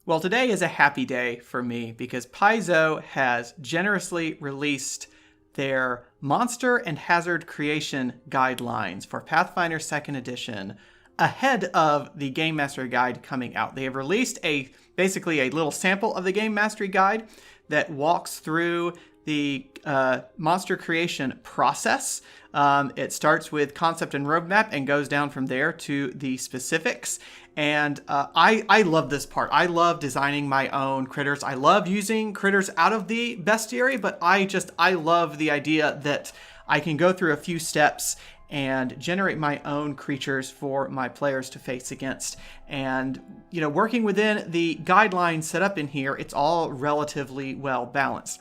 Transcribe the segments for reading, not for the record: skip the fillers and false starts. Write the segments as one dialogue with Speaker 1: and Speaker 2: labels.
Speaker 1: Well, today is a happy day for me because Paizo has generously released their Monster and Hazard Creation Guidelines for Pathfinder 2nd Edition ahead of the Game Mastery Guide coming out. They have released basically a little sample of the Game Mastery Guide that walks through the monster creation process. It starts with concept and roadmap and goes down from there to the specifics. And I love this part. I love designing my own critters. I love using critters out of the bestiary, but I love the idea that I can go through a few steps and generate my own creatures for my players to face against. And, working within the guidelines set up in here, it's all relatively well balanced.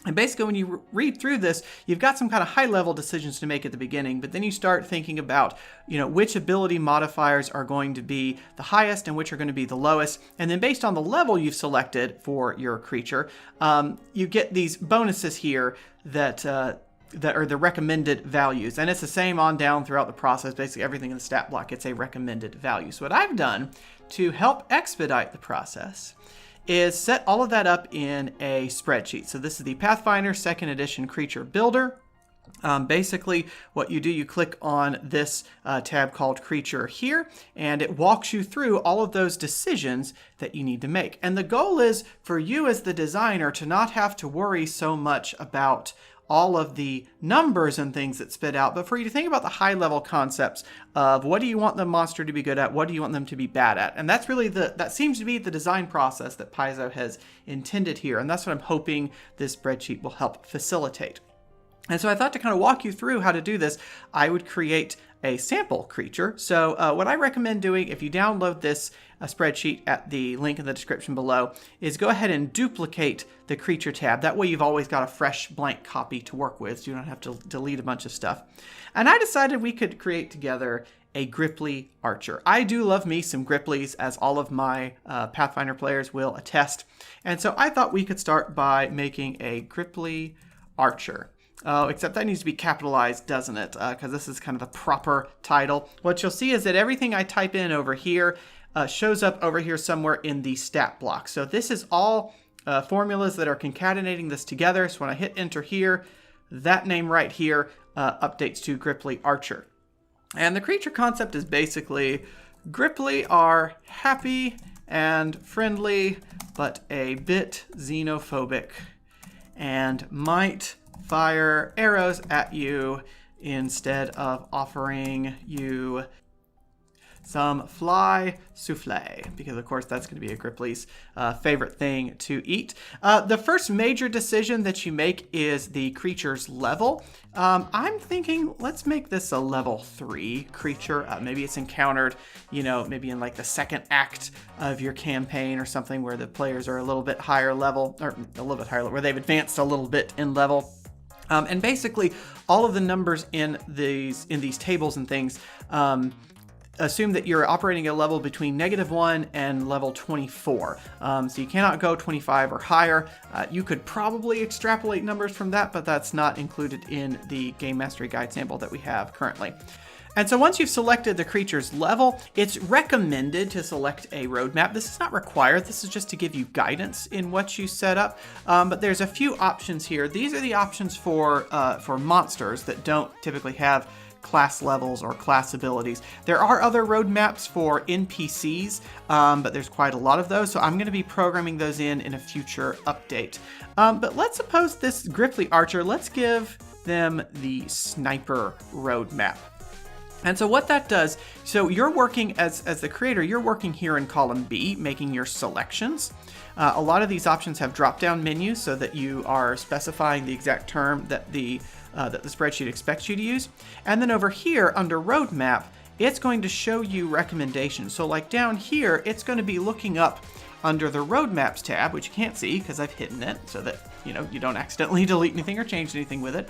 Speaker 1: And basically, when you read through this, you've got some kind of high-level decisions to make at the beginning, but then you start thinking about, which ability modifiers are going to be the highest and which are going to be the lowest. And then based on the level you've selected for your creature, you get these bonuses here that are the recommended values. And it's the same on down throughout the process. Basically, everything in the stat block gets a recommended value. So what I've done to help expedite the process is set all of that up in a spreadsheet. So this is the Pathfinder 2nd Edition Creature Builder. Basically, what you do, you click on this tab called Creature here, and it walks you through all of those decisions that you need to make. And the goal is for you as the designer to not have to worry so much about all of the numbers and things that spit out, but for you to think about the high-level concepts of what do you want the monster to be good at, what do you want them to be bad at, and that's really that seems to be the design process that Paizo has intended here, and that's what I'm hoping this spreadsheet will help facilitate. And so I thought to kind of walk you through how to do this, I would create a sample creature. So what I recommend doing, if you download this spreadsheet at the link in the description below, is go ahead and duplicate the creature tab. That way you've always got a fresh blank copy to work with, so you don't have to delete a bunch of stuff. And I decided we could create together a Gripply Archer. I do love me some Gripplies, as all of my Pathfinder players will attest. And so I thought we could start by making a Gripply Archer. Except that needs to be capitalized, doesn't it? Because this is kind of the proper title. What you'll see is that everything I type in over here shows up over here somewhere in the stat block. So this is all formulas that are concatenating this together. So when I hit enter here, that name right here updates to Gripply Archer. And the creature concept is basically Gripply are happy and friendly, but a bit xenophobic, and might fire arrows at you instead of offering you some fly souffle, because of course that's going to be a Gripply's favorite thing to eat. The first major decision that you make is the creature's level. I'm thinking let's make this a level 3 creature. Maybe it's encountered, maybe in like the second act of your campaign or something, where the players are a little bit higher level, or a little bit higher, where they've advanced a little bit in level. And basically, all of the numbers in these tables and things assume that you're operating at a level between -1 and level 24. So you cannot go 25 or higher. You could probably extrapolate numbers from that, but that's not included in the Game Mastery Guide sample that we have currently. And so once you've selected the creature's level, it's recommended to select a roadmap. This is not required. This is just to give you guidance in what you set up. But there's a few options here. These are the options for monsters that don't typically have class levels or class abilities. There are other roadmaps for NPCs, but there's quite a lot of those. So I'm going to be programming those in a future update. But let's suppose this Gripply Archer, let's give them the Sniper roadmap. And so what that does, so you're working as the creator, you're working here in column B, making your selections. A lot of these options have drop-down menus so that you are specifying the exact term that the spreadsheet expects you to use. And then over here under roadmap, it's going to show you recommendations. So like down here, it's going to be looking up under the roadmaps tab, which you can't see because I've hidden it so that you don't accidentally delete anything or change anything with it.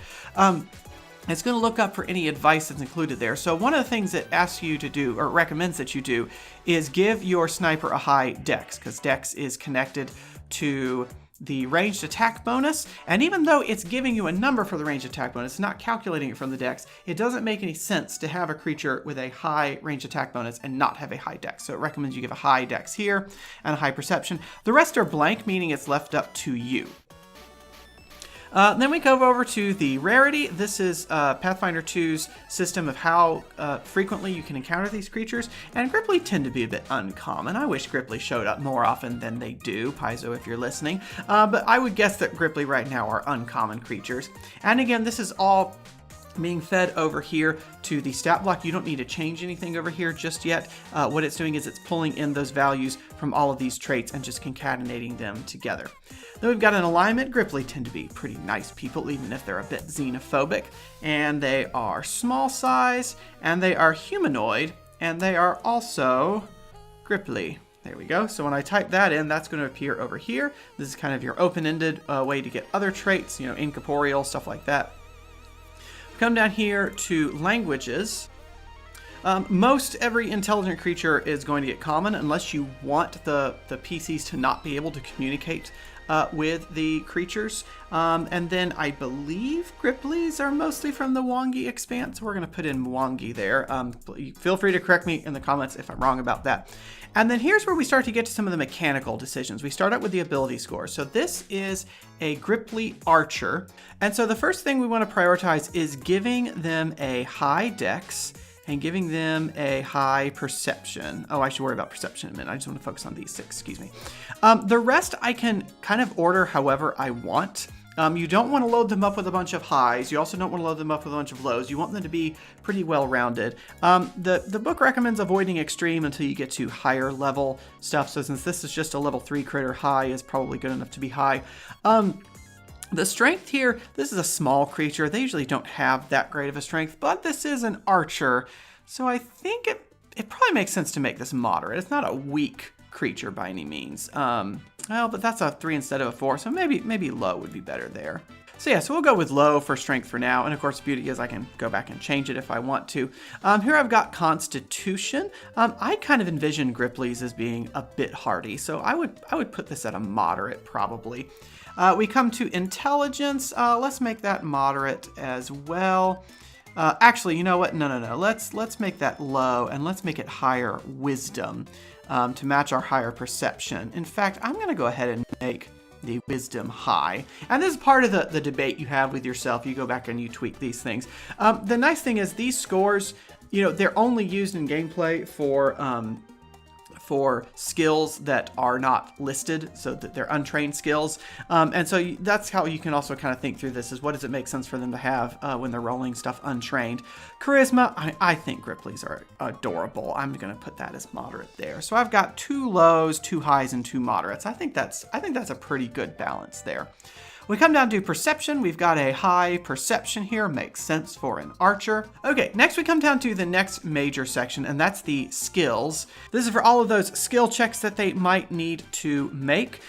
Speaker 1: It's going to look up for any advice that's included there. So one of the things it asks you to do, or recommends that you do, is give your sniper a high dex, because dex is connected to the ranged attack bonus. And even though it's giving you a number for the ranged attack bonus, it's not calculating it from the dex, it doesn't make any sense to have a creature with a high ranged attack bonus and not have a high dex. So it recommends you give a high dex here and a high perception. The rest are blank, meaning it's left up to you. Then we go over to the rarity. This is Pathfinder 2's system of how frequently you can encounter these creatures, and Gripply tend to be a bit uncommon. I wish Gripply showed up more often than they do, Paizo, if you're listening, but I would guess that Gripply right now are uncommon creatures. And again, this is all being fed over here to the stat block. You don't need to change anything over here just yet. What it's doing is it's pulling in those values from all of these traits and just concatenating them together. Then we've got an alignment. Gripply tend to be pretty nice people, even if they're a bit xenophobic. And they are small size, and they are humanoid, and they are also Gripply. There we go. So when I type that in, that's going to appear over here. This is kind of your open-ended way to get other traits, incorporeal, stuff like that. Come down here to languages. Most every intelligent creature is going to get common unless you want the PCs to not be able to communicate with the creatures. And then I believe Gripplies are mostly from the Wongi expanse. We're going to put in Wongi there. Feel free to correct me in the comments if I'm wrong about that. And then here's where we start to get to some of the mechanical decisions. We start out with the ability score. So this is a Gripply Archer. And so the first thing we want to prioritize is giving them a high dex and giving them a high perception. Oh, I should worry about perception in a minute. I just want to focus on these 6, excuse me. The rest I can kind of order however I want. You don't want to load them up with a bunch of highs. You also don't want to load them up with a bunch of lows. You want them to be pretty well-rounded. The book recommends avoiding extreme until you get to higher level stuff. So since this is just a level 3 critter, high is probably good enough to be high. The strength here, this is a small creature. They usually don't have that great of a strength, but this is an archer. So I think it probably makes sense to make this moderate. It's not a weak creature by any means. Well, but that's a 3 instead of a 4, so maybe low would be better there. So yeah, so we'll go with low for strength for now, and of course the beauty is I can go back and change it if I want to. Here I've got Constitution. I kind of envision Gripplies as being a bit hardy, so I would put this at a moderate probably. We come to Intelligence. Let's make that moderate as well. Actually, you know what? No. Let's make that low, and let's make it higher Wisdom. To match our higher perception. In fact, I'm going to go ahead and make the Wisdom high. And this is part of the debate you have with yourself. You go back and you tweak these things. The nice thing is these scores, they're only used in gameplay for skills that are not listed, so that they're untrained skills. And so that's how you can also kind of think through this, is what does it make sense for them to have when they're rolling stuff untrained. Charisma, I think Gripplies are adorable. I'm going to put that as moderate there. So I've got 2 lows, 2 highs, and 2 moderates. I think that's a pretty good balance there. We come down to perception. We've got a high perception here. Makes sense for an archer. Okay, next we come down to the next major section, and that's the skills. This is for all of those skill checks that they might need to make.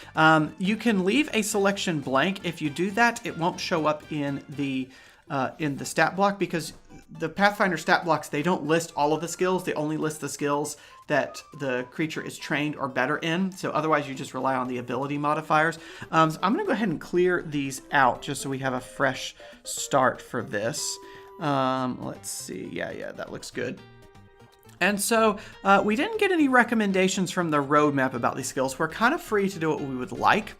Speaker 1: You can leave a selection blank. If you do that, it won't show up in the stat block, because the Pathfinder stat blocks, they don't list all of the skills. They only list the skills that the creature is trained or better in. So otherwise you just rely on the ability modifiers. So I'm going to go ahead and clear these out just so we have a fresh start for this. Let's see. Yeah, that looks good. And so we didn't get any recommendations from the roadmap about these skills. We're kind of free to do what we would like.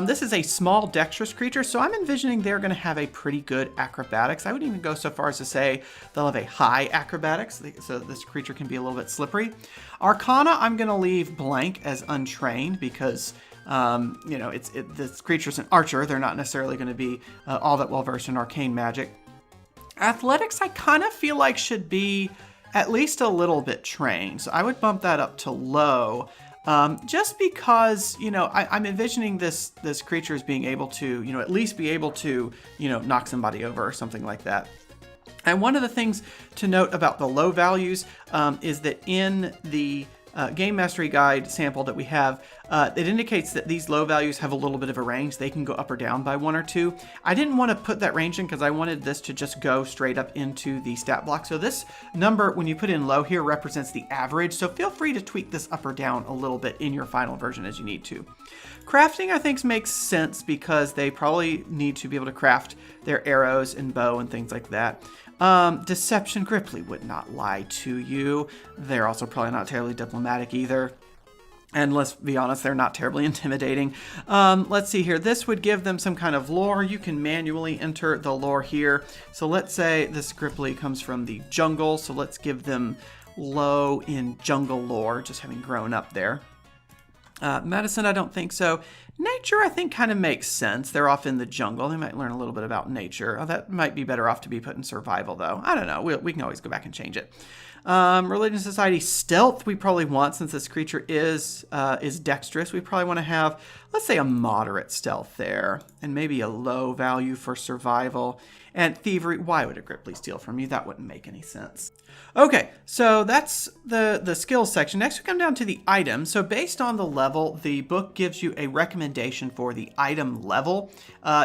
Speaker 1: This is a small dexterous creature, so I'm envisioning they're going to have a pretty good acrobatics. I would even go so far as to say they'll have a high acrobatics, so this creature can be a little bit slippery. Arcana, I'm going to leave blank as untrained because this creature's an archer. They're not necessarily going to be all that well versed in arcane magic. Athletics, I kind of feel like should be at least a little bit trained. So I would bump that up to low, just because, I'm envisioning this creature as being able to, at least be able to, knock somebody over or something like that. And one of the things to note about the low values is that in the Game Mastery Guide sample that we have, it indicates that these low values have a little bit of a range. They can go up or down by 1 or 2. I didn't want to put that range in because I wanted this to just go straight up into the stat block. So this number, when you put in low here, represents the average. So feel free to tweak this up or down a little bit in your final version as you need to. Crafting, I think, makes sense because they probably need to be able to craft their arrows and bow and things like that. Deception, Gripply would not lie to you. They're also probably not terribly diplomatic either. And let's be honest, they're not terribly intimidating. Let's see here. This would give them some kind of lore. You can manually enter the lore here. So let's say this Gripply comes from the jungle. So let's give them low in jungle lore, just having grown up there. Medicine, I don't think so. Nature, I think, kind of makes sense. They're off in the jungle. They might learn a little bit about nature. Oh, that might be better off to be put in survival, though. I don't know. We can always go back and change it. Religion, society, stealth we probably want, since this creature is dexterous. We probably want to have, let's say, a moderate stealth there, and maybe a low value for survival. And thievery, why would a Gripply steal from you? That wouldn't make any sense. Okay, so that's the skills section. Next we come down to the items. So based on the level, the book gives you a recommendation for the item level,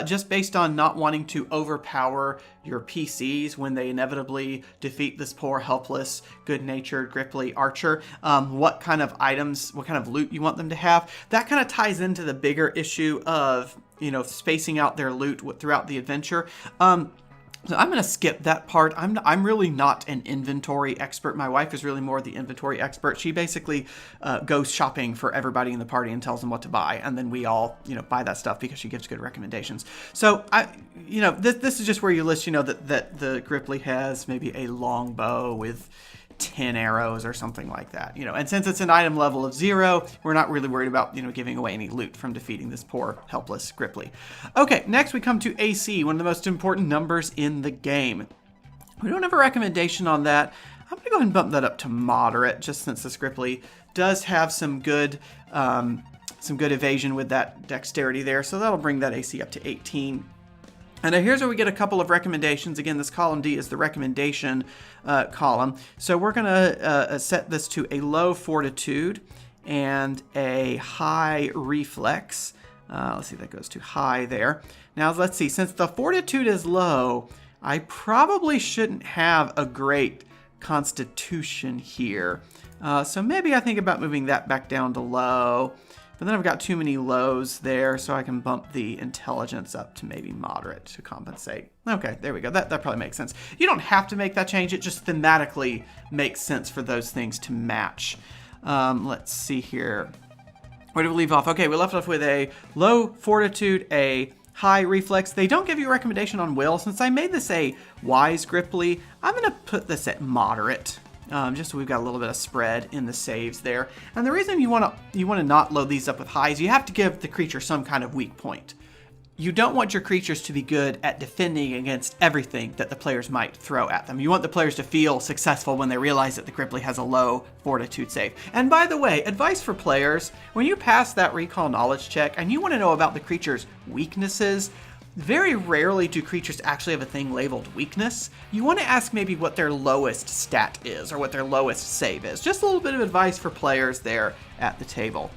Speaker 1: just based on not wanting to overpower your PCs when they inevitably defeat this poor, helpless, good-natured Gripply archer. What kind of items, what kind of loot you want them to have. That kind of ties into the bigger issue of, spacing out their loot throughout the adventure. So I'm going to skip that part. I'm really not an inventory expert. My wife is really more the inventory expert. She basically goes shopping for everybody in the party and tells them what to buy, and then we all, buy that stuff because she gives good recommendations. So this is just where you list, that the Gripply has maybe a long bow with 10 arrows or something like that, and since it's an item level of 0, we're not really worried about, giving away any loot from defeating this poor, helpless Gripply. Okay, next we come to AC, one of the most important numbers in the game. We don't have a recommendation on that. I'm gonna go ahead and bump that up to moderate, just since this Gripply does have some good evasion with that dexterity there, so that'll bring that AC up to 18. And now here's where we get a couple of recommendations. Again, this column D is the recommendation column. So we're going to set this to a low fortitude and a high reflex. Let's see, that goes to high there. Now let's see, since the fortitude is low, I probably shouldn't have a great constitution here. So maybe I think about moving that back down to low. But then I've got too many lows there, so I can bump the intelligence up to maybe moderate to compensate. Okay, there we go. That probably makes sense. You don't have to make that change. It just thematically makes sense for those things to match. Let's see here. Where did we leave off? Okay, we left off with a low fortitude, a high reflex. They don't give you a recommendation on will. Since I made this a wise Gripply, I'm going to put this at moderate. Just so we've got a little bit of spread in the saves there. And the reason you want to not load these up with highs, you have to give the creature some kind of weak point. You don't want your creatures to be good at defending against everything that the players might throw at them. You want the players to feel successful when they realize that the Gripply has a low fortitude save. And by the way, advice for players, when you pass that recall knowledge check and you want to know about the creature's weaknesses, very rarely do creatures actually have a thing labeled weakness. You want to ask maybe what their lowest stat is or what their lowest save is. Just a little bit of advice for players there at the table.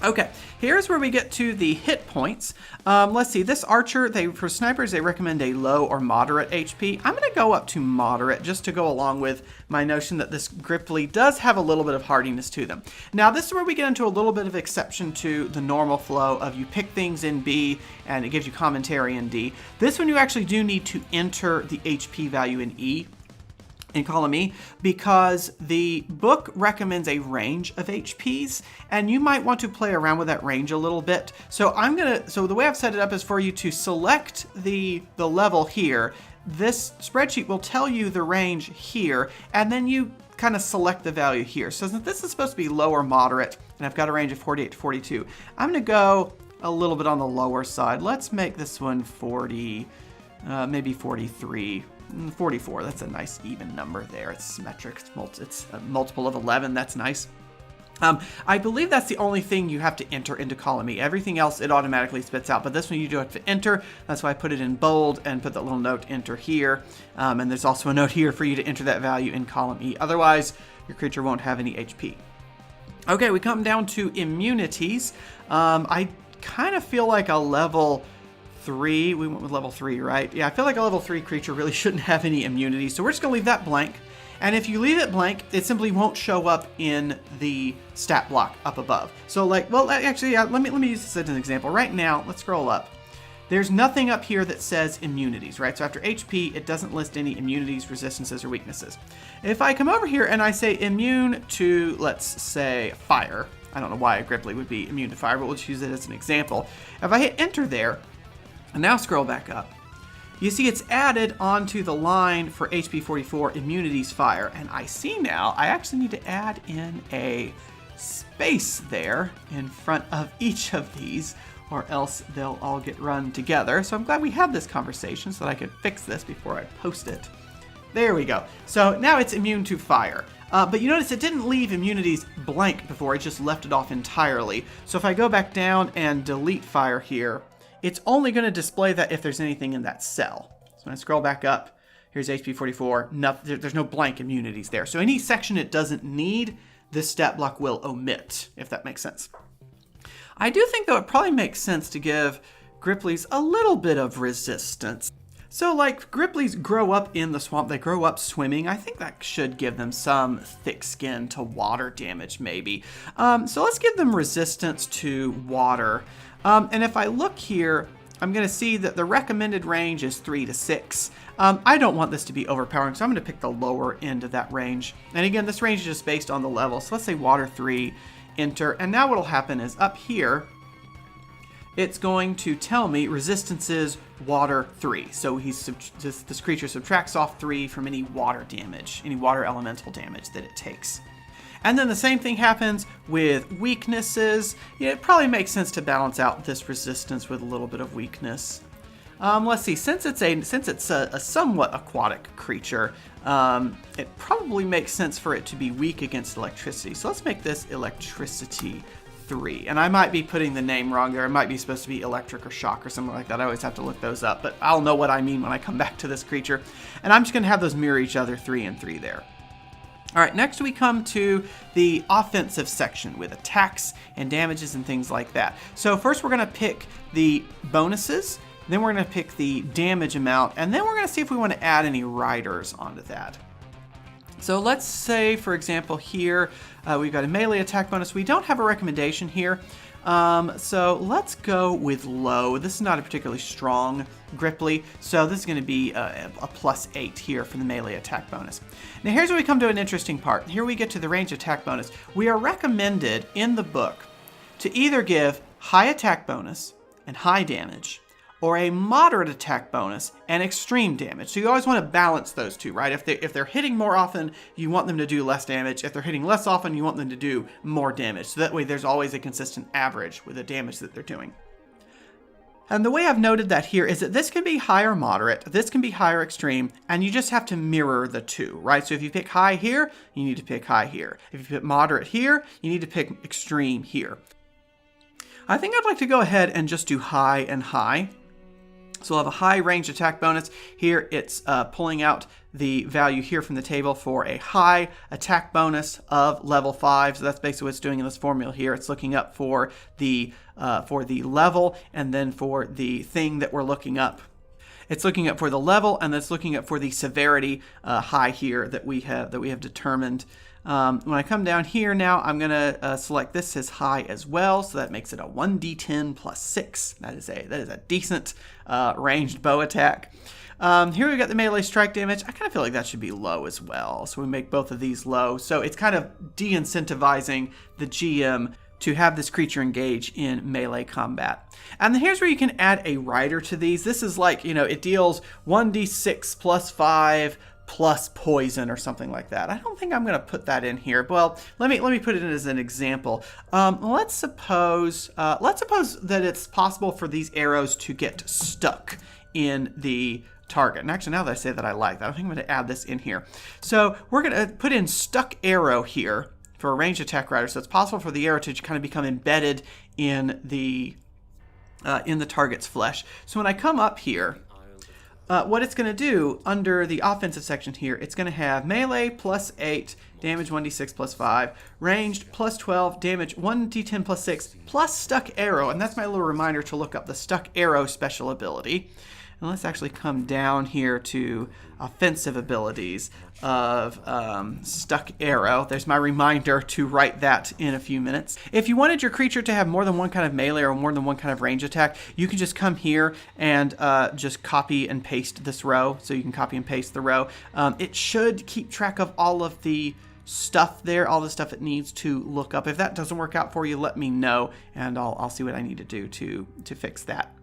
Speaker 1: Okay, here's where we get to the hit points. Let's see, this archer, for snipers, they recommend a low or moderate HP. I'm going to go up to moderate just to go along with my notion that this Gripply does have a little bit of hardiness to them. Now, this is where we get into a little bit of exception to the normal flow of you pick things in B and it gives you commentary in D. This one you actually do need to enter the HP value in E. In column E, because the book recommends a range of HPs, and you might want to play around with that range a little bit. So the way I've set it up is for you to select the level here. This spreadsheet will tell you the range here, and then you kind of select the value here. So since this is supposed to be low or moderate, and I've got a range of 48 to 42, I'm going to go a little bit on the lower side. Let's make this one 40, maybe 43. 44, that's a nice even number there. It's symmetric, it's a multiple of 11, that's nice. I believe that's the only thing you have to enter into column E. Everything else it automatically spits out, but this one you do have to enter. That's why I put it in bold and put that little note, enter here. And there's also a note here for you to enter that value in column E. Otherwise, your creature won't have any HP. Okay, we come down to immunities. I kind of feel like a level 3, we went with level 3, right? Yeah, I feel like a level 3 creature really shouldn't have any immunity, so we're just gonna leave that blank. And if you leave it blank, it simply won't show up in the stat block up above. So like, well, actually, yeah, let me use this as an example. Right now, let's scroll up. There's nothing up here that says immunities, right? So after HP, it doesn't list any immunities, resistances, or weaknesses. If I come over here and I say immune to, let's say, fire, I don't know why a Gripply would be immune to fire, but we'll just use it as an example. If I hit enter there, and now scroll back up, you see it's added onto the line for HP 44, immunities fire. And I see now, I actually need to add in a space there in front of each of these, or else they'll all get run together. So I'm glad we had this conversation so that I could fix this before I post it. There we go. So now it's immune to fire. But you notice it didn't leave immunities blank before, it just left it off entirely. So if I go back down and delete fire here, it's only going to display that if there's anything in that cell. So when I scroll back up, here's HP 44, there's no blank immunities there. So any section it doesn't need, this stat block will omit, if that makes sense. I do think, though, it probably makes sense to give Gripplies a little bit of resistance. So, like, Gripplies grow up in the swamp, they grow up swimming. I think that should give them some thick skin to water damage, maybe. So let's give them resistance to water. And if I look here, I'm going to see that the recommended range is 3 to 6. I don't want this to be overpowering, so I'm going to pick the lower end of that range. And again, this range is just based on the level. So let's say water 3. Enter, and now what'll happen is up here, it's going to tell me resistance is water 3. So this creature subtracts off 3 from any water damage, any water elemental damage that it takes. And then the same thing happens with weaknesses. Yeah, it probably makes sense to balance out this resistance with a little bit of weakness. Let's see, since it's a somewhat aquatic creature, it probably makes sense for it to be weak against electricity. So let's make this electricity 3. And I might be putting the name wrong there. It might be supposed to be electric or shock or something like that. I always have to look those up, but I'll know what I mean when I come back to this creature. And I'm just going to have those mirror each other, 3 and 3 there. All right, next we come to the offensive section with attacks and damages and things like that. So first we're going to pick the bonuses. Then we're going to pick the damage amount, and then we're going to see if we want to add any riders onto that. So let's say, for example, here we've got a melee attack bonus. We don't have a recommendation here, so let's go with low. This is not a particularly strong Gripply, so this is going to be a +8 here for the melee attack bonus. Now here's where we come to an interesting part. Here we get to the range attack bonus. We are recommended in the book to either give high attack bonus and high damage, or a moderate attack bonus and extreme damage. So you always want to balance those two, right? If they're hitting more often, you want them to do less damage. If they're hitting less often, you want them to do more damage. So that way there's always a consistent average with the damage that they're doing. And the way I've noted that here is that this can be high or moderate, this can be high or extreme, and you just have to mirror the two, right? So if you pick high here, you need to pick high here. If you pick moderate here, you need to pick extreme here. I think I'd like to go ahead and just do high and high. So we'll have a high range attack bonus. Here it's pulling out the value here from the table for a high attack bonus of level 5. So that's basically what it's doing in this formula here. It's looking up for the level and then for the thing that we're looking up. It's looking up for the level and it's looking up for the severity high here that we have determined. When I come down here now, I'm going to select this as high as well, so that makes it a 1d10 plus 6. That is a decent ranged bow attack. Here we've got the melee strike damage. I kind of feel like that should be low as well, so we make both of these low. So it's kind of de-incentivizing the GM to have this creature engage in melee combat. And then here's where you can add a rider to these. This is like, it deals 1d6 plus 5 plus poison or something like that. I don't think I'm going to put that in here. Well, let me put it in as an example. Let's suppose that it's possible for these arrows to get stuck in the target. And actually, now that I say that, I like that. I think I'm going to add this in here. So we're going to put in stuck arrow here for a ranged attack rider. So it's possible for the arrow to kind of become embedded in the target's flesh. So when I come up here, what it's going to do under the offensive section here, it's going to have melee plus 8, damage 1d6 plus 5, ranged plus 12, damage 1d10 plus 6, plus stuck arrow. And that's my little reminder to look up the stuck arrow special ability. And let's actually come down here to offensive abilities of stuck arrow. There's my reminder to write that in a few minutes. If you wanted your creature to have more than one kind of melee or more than one kind of range attack, you can just come here and just copy and paste this row. So you can copy and paste the row. It should keep track of all of the stuff there, all the stuff it needs to look up. If that doesn't work out for you, let me know, and I'll see what I need to do to fix that.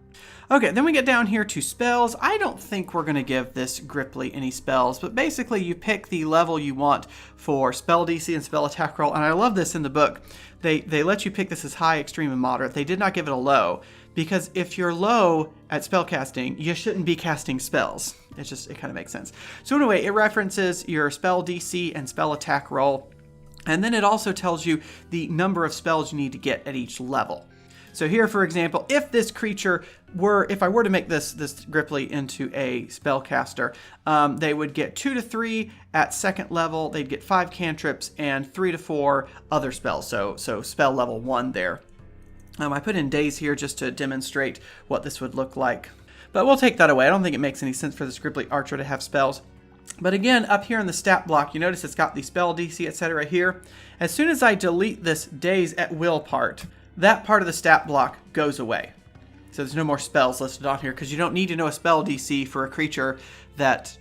Speaker 1: Okay, then we get down here to spells. I don't think we're going to give this Gripply any spells, but basically you pick the level you want for spell DC and spell attack roll, and I love this in the book. They let you pick this as high, extreme, and moderate. They did not give it a low, because if you're low at spell casting, you shouldn't be casting spells. It kind of makes sense. So anyway, it references your spell DC and spell attack roll, and then it also tells you the number of spells you need to get at each level. So here, for example, if this creature if I were to make this Gripply into a spellcaster, they would get 2 to 3 at second level. They'd get 5 cantrips and 3 to 4 other spells. So spell level 1 there. I put in days here just to demonstrate what this would look like. But we'll take that away. I don't think it makes any sense for this Gripply Archer to have spells. But again, up here in the stat block, you notice it's got the spell DC, etc. here. As soon as I delete this days at will part, that part of the stat block goes away. So there's no more spells listed on here because you don't need to know a spell DC for a creature that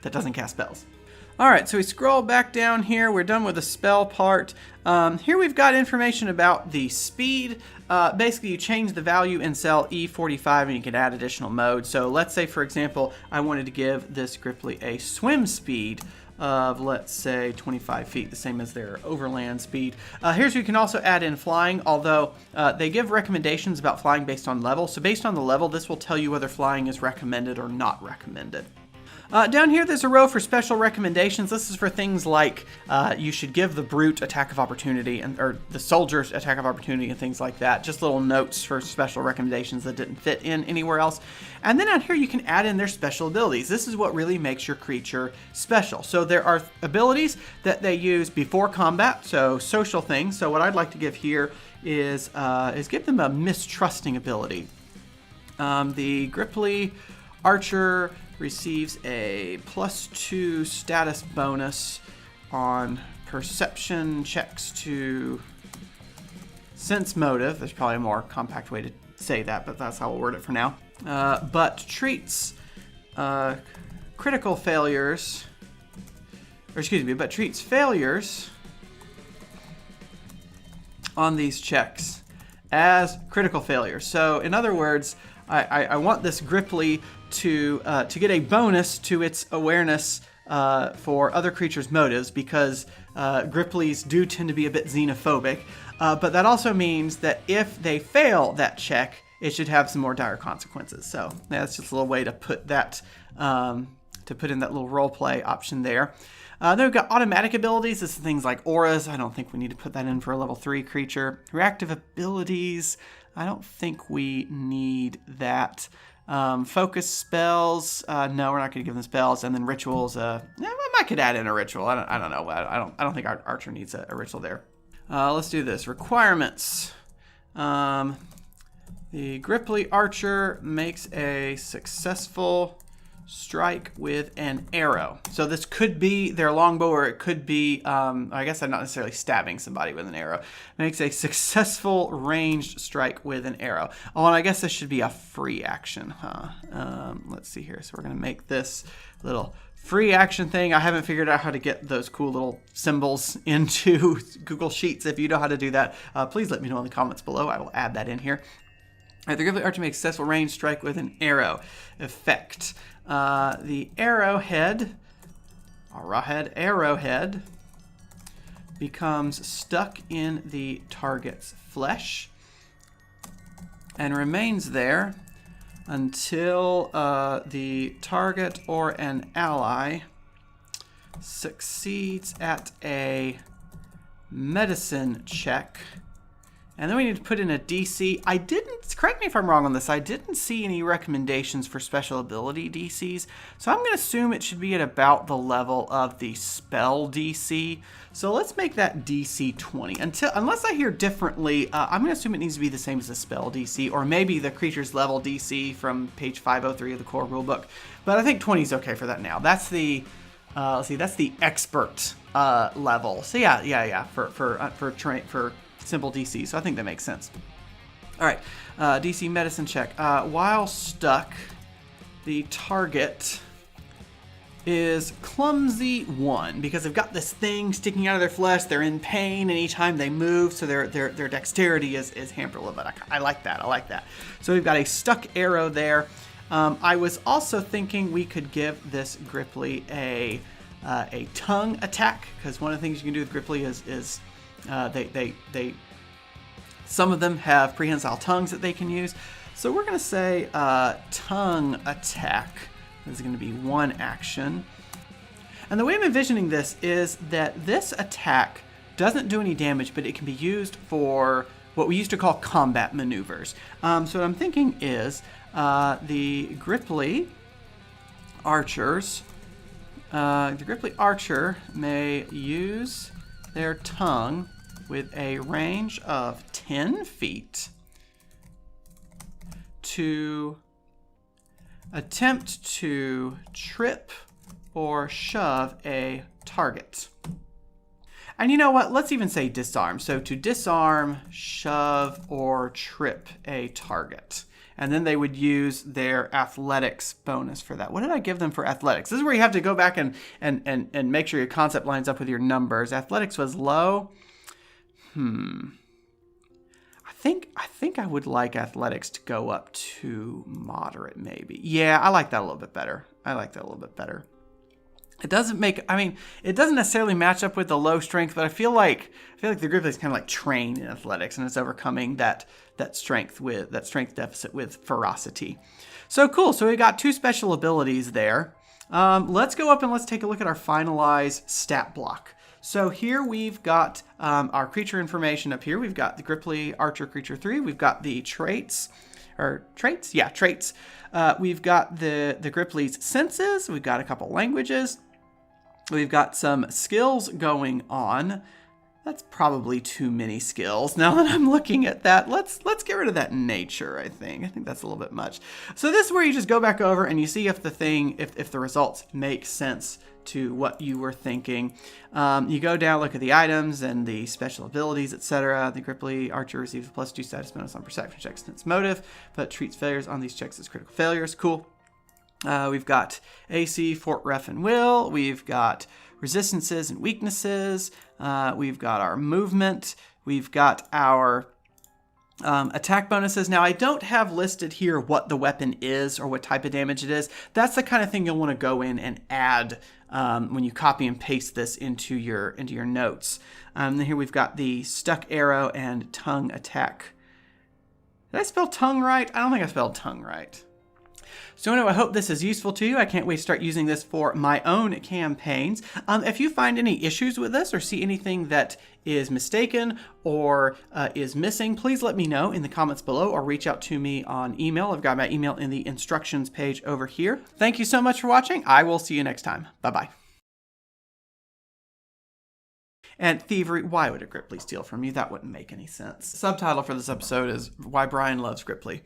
Speaker 1: doesn't cast spells. All right, so we scroll back down here. We're done with the spell part. Here we've got information about the speed. Basically, you change the value in cell E45 and you can add additional modes. So let's say, for example, I wanted to give this Gripply a swim speed of, let's say, 25 feet, the same as their overland speed. Here's where you can also add in flying, although they give recommendations about flying based on level. So based on the level, this will tell you whether flying is recommended or not recommended. Down here, there's a row for special recommendations. This is for things like you should give the brute attack of opportunity or the soldier's attack of opportunity and things like that. Just little notes for special recommendations that didn't fit in anywhere else. And then out here, you can add in their special abilities. This is what really makes your creature special. So there are abilities that they use before combat, so social things. So what I'd like to give here is give them a mistrusting ability. The Gripply Archer receives a +2 status bonus on perception checks to sense motive. There's probably a more compact way to say that, but that's how we'll word it for now. But treats critical failures, but treats failures on these checks as critical failures. So in other words, I want this Gripply to get a bonus to its awareness for other creatures' motives, because Gripplys do tend to be a bit xenophobic. But that also means that if they fail that check, it should have some more dire consequences. So that's just a little way to put that to put in that little role play option there. Then we've got automatic abilities. This is things like auras. I don't think we need to put that in for a level 3 creature. Reactive abilities. I don't think we need that. Focus spells. No, we're not going to give them spells. And then rituals. I could add in a ritual. I don't know. I don't think our Archer needs a ritual there. Let's do this. Requirements. The Gripply Archer makes a successful strike with an arrow. So this could be their longbow, or it could be, I guess I'm not necessarily stabbing somebody with an arrow. Makes a successful ranged strike with an arrow. Oh, and I guess this should be a free action, huh? Let's see here. So we're going to make this little free action thing. I haven't figured out how to get those cool little symbols into Google Sheets. If you know how to do that, please let me know in the comments below. I will add that in here. All right, the Gripply Archer makes a successful ranged strike with an arrow. Effect. The arrowhead becomes stuck in the target's flesh and remains there until the target or an ally succeeds at a medicine check And then we need to put in a DC. I didn't, correct me if I'm wrong on this, I didn't see any recommendations for special ability DCs. So I'm going to assume it should be at about the level of the spell DC. So let's make that DC 20. Unless I hear differently, I'm going to assume it needs to be the same as the spell DC, or maybe the creature's level DC from page 503 of the core rulebook. But I think 20 is okay for that now. That's the, let's see, that's the expert level. So yeah, for simple DC, so I think that makes sense. All right, DC medicine check. While stuck, the target is clumsy 1 because they've got this thing sticking out of their flesh. They're in pain anytime they move, so their dexterity is hampered a little bit. I like that. So we've got a stuck arrow there. I was also thinking we could give this Gripply a tongue attack, because one of the things you can do with Gripply is they some of them have prehensile tongues that they can use. So we're going to say tongue attack. This is going to be 1 action. And the way I'm envisioning this is that this attack doesn't do any damage, but it can be used for what we used to call combat maneuvers. So what I'm thinking is the Gripply archers, the Gripply archer may use their tongue with a range of 10 feet to attempt to trip or shove a target. And you know what? Let's even say disarm. So to disarm, shove, or trip a target. And then they would use their athletics bonus for that. What did I give them for athletics? This is where you have to go back and make sure your concept lines up with your numbers. Athletics was low. I think I would like athletics to go up to moderate, maybe. Yeah, I like that a little bit better. It doesn't necessarily match up with the low strength, but I feel like the Gripply is kind of like trained in athletics, and it's overcoming that strength deficit with ferocity. So cool. So we got 2 special abilities there. Let's go up and let's take a look at our finalized stat block. So here we've got our creature information up here. We've got the Gripply Archer Creature 3. We've got the traits. We've got the Gripply's senses. We've got a couple languages. We've got some skills going on. That's probably too many skills. Now that I'm looking at that, let's get rid of that nature, I think. I think that's a little bit much. So this is where you just go back over and you see if the results make sense to what you were thinking. You go down, look at the items and the special abilities, etc. The Gripply Archer receives a +2 status bonus on perception checks and its motive, but treats failures on these checks as critical failures. Cool. We've got AC, Fort, Ref, and Will. We've got resistances and weaknesses. We've got our movement. We've got our attack bonuses. Now, I don't have listed here what the weapon is or what type of damage it is. That's the kind of thing you'll want to go in and add when you copy and paste this into your notes. Then here we've got the stuck arrow and tongue attack. Did I spell tongue right? I don't think I spelled tongue right. So anyway, I hope this is useful to you. I can't wait to start using this for my own campaigns. If you find any issues with this or see anything that is mistaken or is missing, please let me know in the comments below or reach out to me on email. I've got my email in the instructions page over here. Thank you so much for watching. I will see you next time. Bye-bye. And thievery, why would a Gripply steal from you? That wouldn't make any sense. Subtitle for this episode is Why Brian Loves Gripply.